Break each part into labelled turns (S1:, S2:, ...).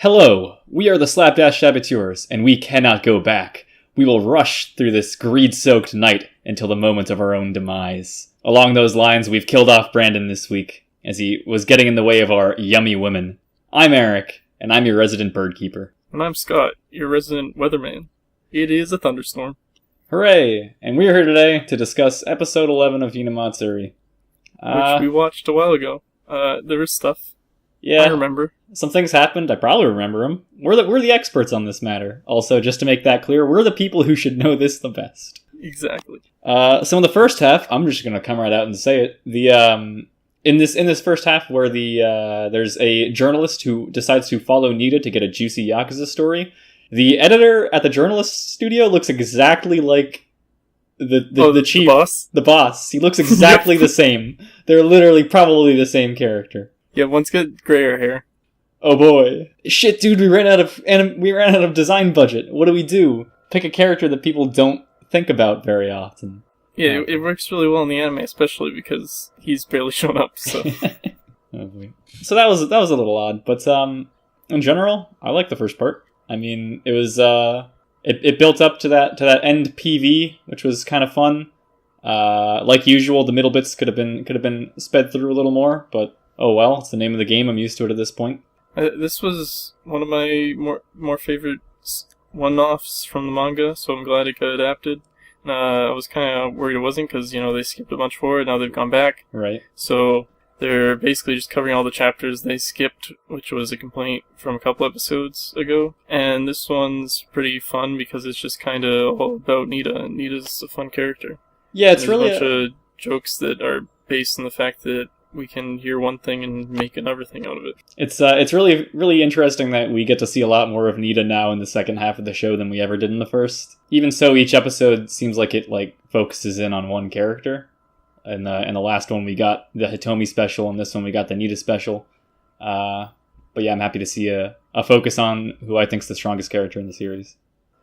S1: Hello, we are the Slapdash Saboteurs, and we cannot go back. We will rush through this greed-soaked night until the moment of our own demise. Along those lines, we've killed off Brandon this week, as he was getting in the way of our yummy women. I'm Eric, and I'm your resident bird keeper.
S2: And I'm Scott, your resident weatherman. It is a thunderstorm.
S1: Hooray! And we're here today to discuss episode 11 of Hinamatsuri.
S2: Which we watched a while ago. There was stuff.
S1: Yeah.
S2: I remember.
S1: Some things happened. I probably remember them. We're the experts on this matter. Also, just to make that clear, we're the people who should know this the best.
S2: Exactly.
S1: So in the first half, I'm just gonna come right out and say it. In this first half, where there's a journalist who decides to follow Nita to get a juicy Yakuza story. The editor at the journalist studio looks exactly like the chief, the boss. He looks exactly the same. They're literally probably the same character.
S2: Yeah, one's got grayer hair.
S1: Oh boy. Shit, dude, we ran out of design budget. What do we do? Pick a character that people don't think about very often.
S2: Yeah, it works really well in the anime, especially because he's barely shown up, so.
S1: Oh boy. So that was a little odd, but in general, I like the first part. I mean, it was it built up to that end PV, which was kind of fun. Like usual, the middle bits could have been sped through a little more, but oh well, it's the name of the game. I'm used to it at this point.
S2: This was one of my more favorite one-offs from the manga, so I'm glad it got adapted. I was kind of worried it wasn't, because, they skipped a bunch forward, now they've gone back.
S1: Right.
S2: So they're basically just covering all the chapters they skipped, which was a complaint from a couple episodes ago. And this one's pretty fun, because it's just kind of all about Nita, and Nita's a fun character.
S1: Yeah, it's
S2: There's
S1: really
S2: a bunch of jokes that are based on the fact that we can hear one thing and make another thing out of it.
S1: It's really, really interesting that we get to see a lot more of Nita now in the second half of the show than we ever did in the first. Even so, each episode seems like it focuses in on one character. In the last one we got the Hitomi special, and this one we got the Nita special. But yeah, I'm happy to see a focus on who I think's the strongest character in the series.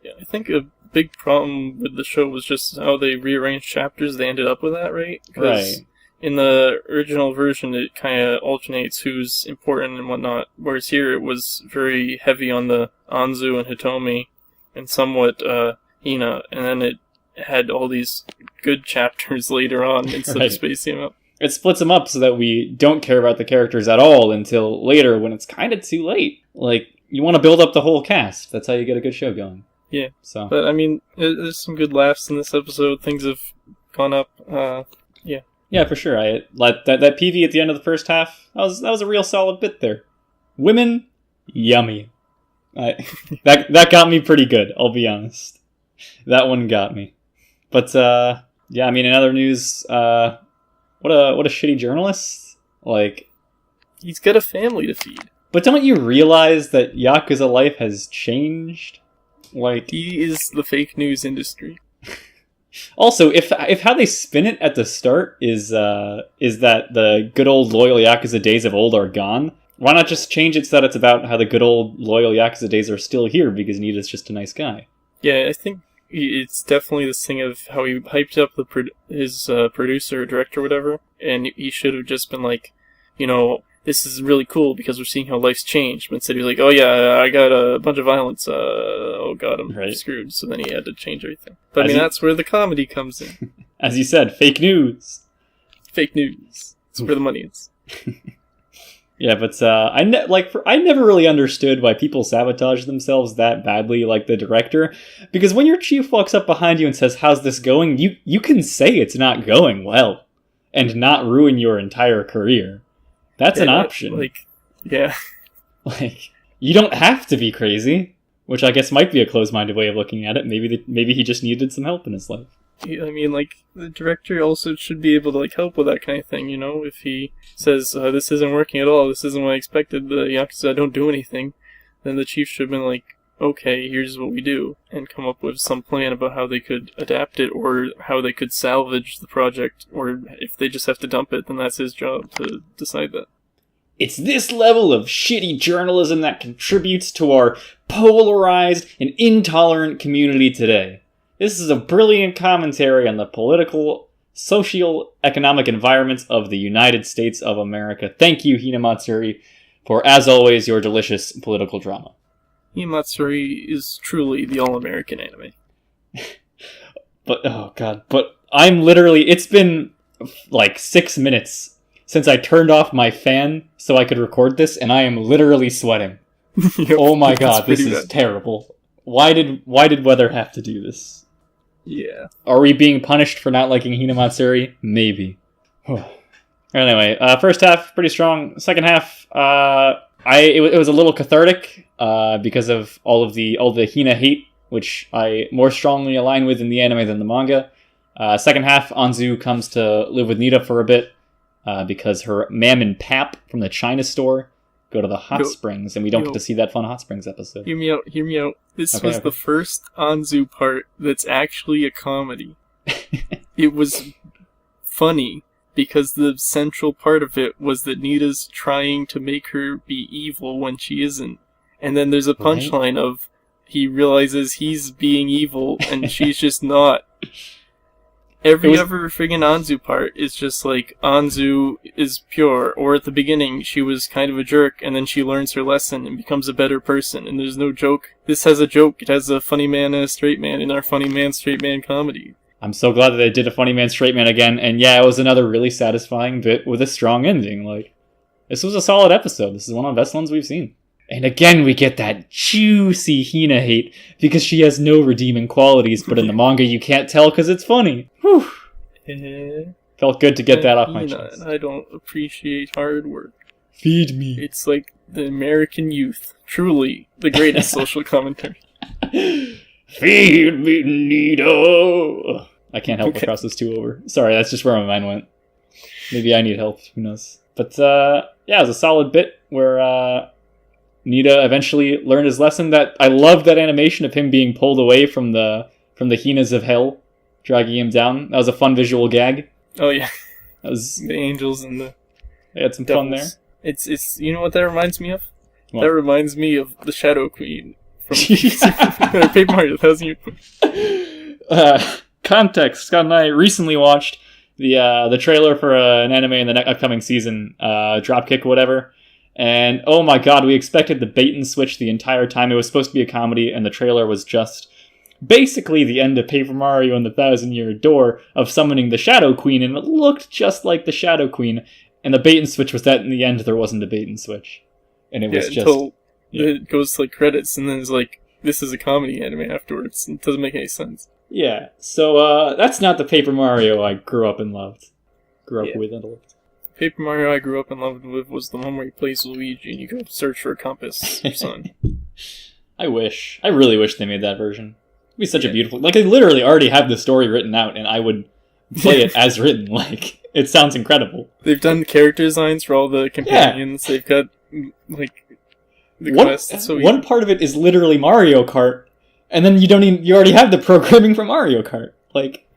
S2: Yeah, I think a big problem with the show was just how they rearranged chapters. They ended up with that, right?
S1: Right.
S2: In the original version, it kind of alternates who's important and whatnot, whereas here it was very heavy on the Anzu and Hitomi, and somewhat Hina, and then it had all these good chapters later on instead of spacing them up.
S1: It splits them up so that we don't care about the characters at all until later, when it's kind of too late. You want to build up the whole cast. That's how you get a good show going.
S2: Yeah.
S1: So,
S2: but I mean, there's some good laughs in this episode. Things have gone up. Yeah.
S1: Yeah, for sure. That PV at the end of the first half, that was a real solid bit there. Women, yummy. That got me pretty good, I'll be honest. That one got me. But yeah, I mean, in other news, what a shitty journalist.
S2: He's got a family to feed.
S1: But don't you realize that Yakuza life has changed?
S2: He is the fake news industry.
S1: Also, if how they spin it at the start is that the good old loyal Yakuza days of old are gone, why not just change it so that it's about how the good old loyal Yakuza days are still here because Nita's just a nice guy?
S2: Yeah, I think it's definitely this thing of how he hyped up his producer or director or whatever, and he should have just been like, this is really cool because we're seeing how life's changed. But instead he was like, oh yeah, I got a bunch of violence. Oh god, I'm screwed. So then he had to change everything. But that's where the comedy comes in.
S1: As you said, fake news.
S2: Fake news. That's where the money is.
S1: Yeah, but I never really understood why people sabotage themselves that badly, like the director. Because when your chief walks up behind you and says, how's this going? You can say it's not going well. And not ruin your entire career. That's an option.
S2: Yeah.
S1: You don't have to be crazy, which I guess might be a closed-minded way of looking at it. Maybe he just needed some help in his life.
S2: I mean, the director also should be able to, help with that kind of thing, If he says, this isn't working at all, this isn't what I expected, the Yakuza don't do anything, then the chief should have been like, okay, here's what we do, and come up with some plan about how they could adapt it, or how they could salvage the project, or if they just have to dump it, then that's his job to decide that.
S1: It's this level of shitty journalism that contributes to our polarized and intolerant community today. This is a brilliant commentary on the political, socio-economic environments of the United States of America. Thank you, Hinamatsuri, for, as always, your delicious political drama.
S2: Hinamatsuri is truly the all-American anime.
S1: But, oh god, but I'm literally, it's been like 6 minutes since I turned off my fan so I could record this, and I am literally sweating.
S2: Yep,
S1: oh my god, this
S2: pretty
S1: is
S2: bad.
S1: terrible. Why did weather have to do this?
S2: Yeah.
S1: Are we being punished for not liking Hinamatsuri? Maybe. Anyway, first half, pretty strong. Second half, it was a little cathartic, because of all the Hina hate, which I more strongly align with in the anime than the manga. Second half, Anzu comes to live with Nita for a bit, because her mam and pap from the China store go to the hot springs, and we don't get to see that fun hot springs episode.
S2: Hear me out. This was the first Anzu part that's actually a comedy. It was funny, because the central part of it was that Nita's trying to make her be evil when she isn't. And then there's a punchline of he realizes he's being evil and she's just not. Every other friggin' Anzu part is just like, Anzu is pure, or at the beginning, she was kind of a jerk, and then she learns her lesson and becomes a better person, and there's no joke. This has a joke. It has a funny man and a straight man in our funny man, straight man comedy.
S1: I'm so glad that they did a funny man, straight man again, and yeah, it was another really satisfying bit with a strong ending. Like, this was a solid episode. This is one of the best ones we've seen. And again, we get that juicy Hina hate, because she has no redeeming qualities, but in the manga you can't tell because it's funny. Whew. Felt good to get that off my chest.
S2: I don't appreciate hard work.
S1: Feed me.
S2: It's like the American youth. Truly, the greatest social commentary.
S1: Feed me, Nito! I can't help but cross those two over. Sorry, that's just where my mind went. Maybe I need help, who knows. But, yeah, it was a solid bit where, Nita eventually learned his lesson. That I love that animation of him being pulled away from the Hinas of Hell, dragging him down. That was a fun visual gag.
S2: Oh yeah,
S1: that was
S2: the angels and the.
S1: They had some
S2: devils.
S1: Fun there.
S2: It's you know what that reminds me of?
S1: What?
S2: That reminds me of the Shadow Queen from Paper Mario 1000 Years.
S1: Context: Scott and I recently watched the trailer for an anime in the upcoming season, Dropkick, whatever. And oh my god, we expected the bait and switch the entire time. It was supposed to be a comedy, and the trailer was just basically the end of Paper Mario and the 1,000-Year Door of summoning the Shadow Queen, and it looked just like the Shadow Queen. And the bait and switch was that in the end there wasn't a bait and switch. And it was just...
S2: until it goes to like credits, and then it's like, this is a comedy anime afterwards. It doesn't make any sense.
S1: Yeah, so that's not the Paper Mario I grew up and loved. Grew up with and loved.
S2: Paper Mario I grew up and loved with was the one where he plays Luigi and you go search for a compass or something.
S1: I really wish they made that version. It'd be such a beautiful... Like, they literally already have the story written out, and I would play it as written. Like, it sounds incredible.
S2: They've done character designs for all the companions. Yeah. They've got, like, the quests. So
S1: one part of it is literally Mario Kart, and then you already have the programming for Mario Kart. Like,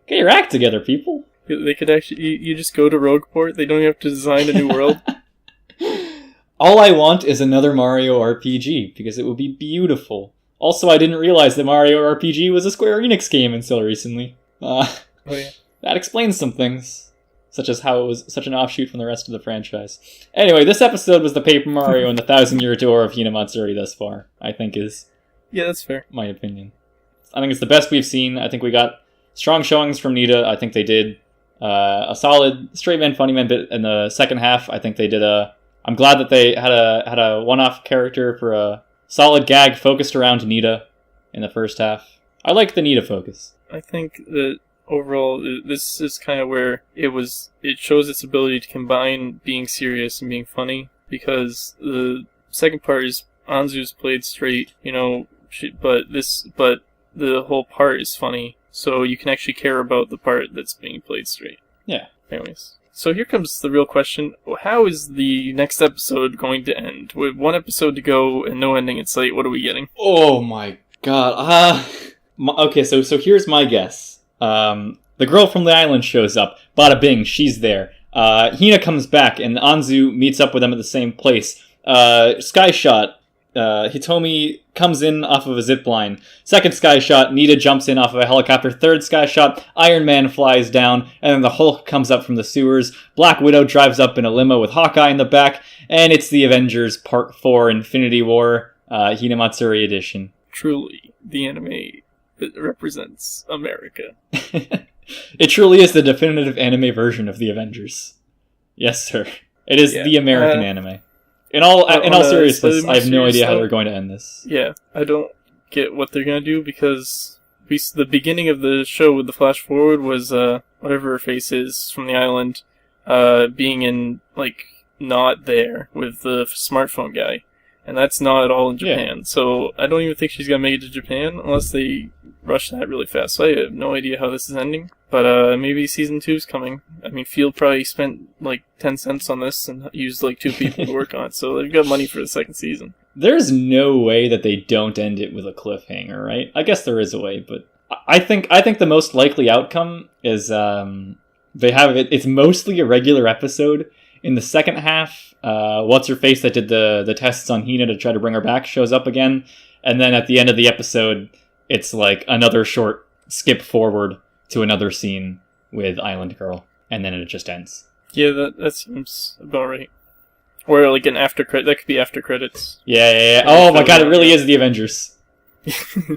S1: get your act together, people.
S2: They could actually... You just go to Rogueport. They don't have to design a new world.
S1: All I want is another Mario RPG, because it would be beautiful. Also, I didn't realize that Mario RPG was a Square Enix game until recently.
S2: Oh yeah.
S1: That explains some things, such as how it was such an offshoot from the rest of the franchise. Anyway, this episode was the Paper Mario and the 1,000-Year Door of Hinamatsuri thus far, I think is...
S2: Yeah, that's fair.
S1: My opinion. I think it's the best we've seen. I think we got strong showings from Nita. I think they did a solid straight man, funny man bit in the second half. I think they did I'm glad that they had a one-off character for a solid gag focused around Nita in the first half. I like the Nita focus.
S2: I think that overall, this is kind of where it shows its ability to combine being serious and being funny, because the second part is Anzu's played straight, but the whole part is funny, so you can actually care about the part that's being played straight.
S1: Yeah.
S2: Anyways. So here comes the real question. How is the next episode going to end? With one episode to go and no ending in sight, what are we getting?
S1: Oh my god. Okay, so here's my guess. The girl from the island shows up. Bada bing, she's there. Hina comes back and Anzu meets up with them at the same place. Skyshot Hitomi comes in off of a zip line. Second sky shot, Nita jumps in off of a helicopter. Third sky shot, Iron Man flies down, and then the Hulk comes up from the sewers. Black Widow drives up in a limo with Hawkeye in the back, and it's the Avengers Part 4 Infinity War Hinamatsuri edition.
S2: Truly, the anime that represents America.
S1: It truly is the definitive anime version of the Avengers. Yes, sir. It is the American anime. In all seriousness, I have no idea how they're going to end this.
S2: Yeah, I don't get what they're going to do, because the beginning of the show with the flash forward was whatever her face is from the island being in, like, not there with the smartphone guy. And that's not at all in Japan. Yeah. So I don't even think she's going to make it to Japan unless they rush that really fast. So I have no idea how this is ending. But maybe season 2 is coming. I mean, Field probably spent like 10 cents on this and used like 2 people to work on it. So they've got money for the second season. There's
S1: no way that they don't end it with a cliffhanger, right? I guess there is a way, but I think the most likely outcome is they have it. It's mostly a regular episode. In the second half, what's-her-face that did the tests on Hina to try to bring her back shows up again. And then at the end of the episode, it's like another short skip forward to another scene with Island Girl. And then it just ends.
S2: Yeah, that seems about right. Or like an after credit. That could be after credits.
S1: Yeah. Oh my god, it really is the Avengers.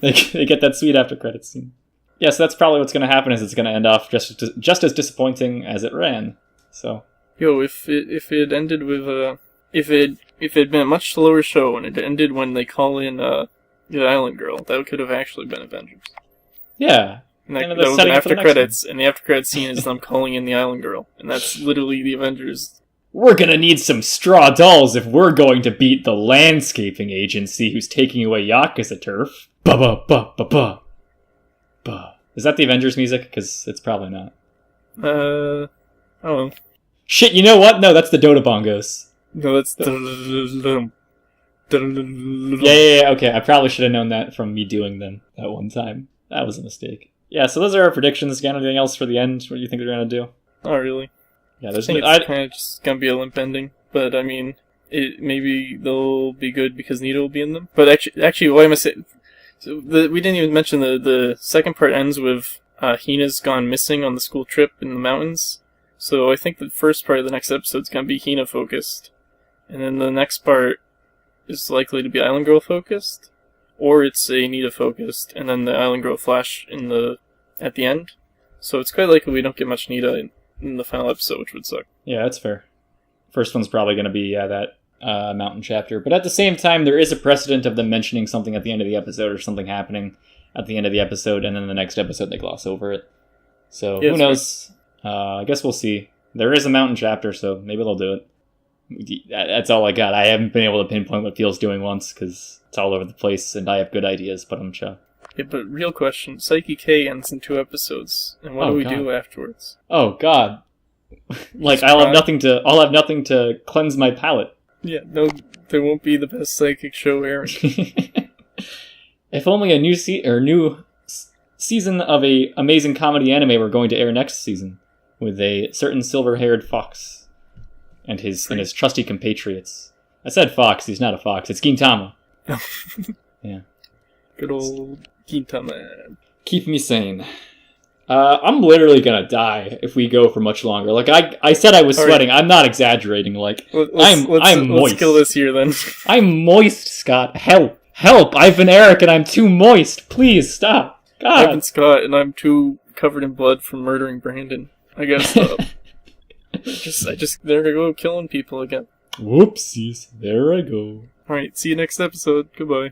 S1: They get that sweet after credits scene. Yeah, so that's probably what's going to happen, is it's going to end off just as disappointing as it ran. So...
S2: Yo, if it ended with if it had been a much slower show and it ended when they call in the Island Girl, that could have actually been Avengers.
S1: Yeah.
S2: And that would have been after credits, and the after credits scene is them calling in the Island Girl, and that's literally the Avengers.
S1: We're gonna need some straw dolls if we're going to beat the landscaping agency who's taking away Yakuza turf. Ba ba ba ba ba ba. Is that the Avengers music? Because it's probably not.
S2: I don't know.
S1: Shit, you know what? No, that's the Dota bongos.
S2: No, that's
S1: Yeah, okay. I probably should have known that from me doing them that one time. That was a mistake. Yeah, so those are our predictions. Got anything else for the end? What do you think they're going to do?
S2: Not really.
S1: Yeah,
S2: I think it's kind of just going to be a limp ending. But, I mean, maybe they'll be good because Nita will be in them. But actually, why am I saying... So we didn't even mention the second part ends with Hina's gone missing on the school trip in the mountains. So I think the first part of the next episode is going to be Hina focused. And then the next part is likely to be Island Girl focused. Or it's a Nita focused. And then the Island Girl flash at the end. So it's quite likely we don't get much Nita in the final episode, which would suck.
S1: Yeah, that's fair. First one's probably going to be that mountain chapter. But at the same time, there is a precedent of them mentioning something at the end of the episode or something happening at the end of the episode. And then the next episode they gloss over it. So who knows? I guess we'll see. There is a mountain chapter, so maybe they'll do it. That's all I got. I haven't been able to pinpoint what Peel's doing once, because it's all over the place, and I have good ideas, but I'm sure.
S2: Yeah, but real question. Psyche K ends in 2 episodes, and what do we do afterwards?
S1: Oh, God. Like, I'll have nothing to cleanse my palate.
S2: Yeah, no, there won't be the best psychic show airing.
S1: If only a new season of a amazing comedy anime were going to air next season, with a certain silver-haired fox and his trusty compatriots. I said fox, he's not a fox, it's Gintama. Yeah.
S2: Good old Gintama.
S1: Keep me sane. I'm literally gonna die if we go for much longer. Like, I said I was sweating, I'm not exaggerating, like, I'm moist.
S2: Let's kill this here, then.
S1: I'm moist, Scott. Help! I've been Eric and I'm too moist. Please, stop. God.
S2: I've been Scott and I'm too covered in blood from murdering Brandon. I gotta stop. I just there I go killing people again.
S1: Whoopsies. There I go.
S2: Alright, see you next episode. Goodbye.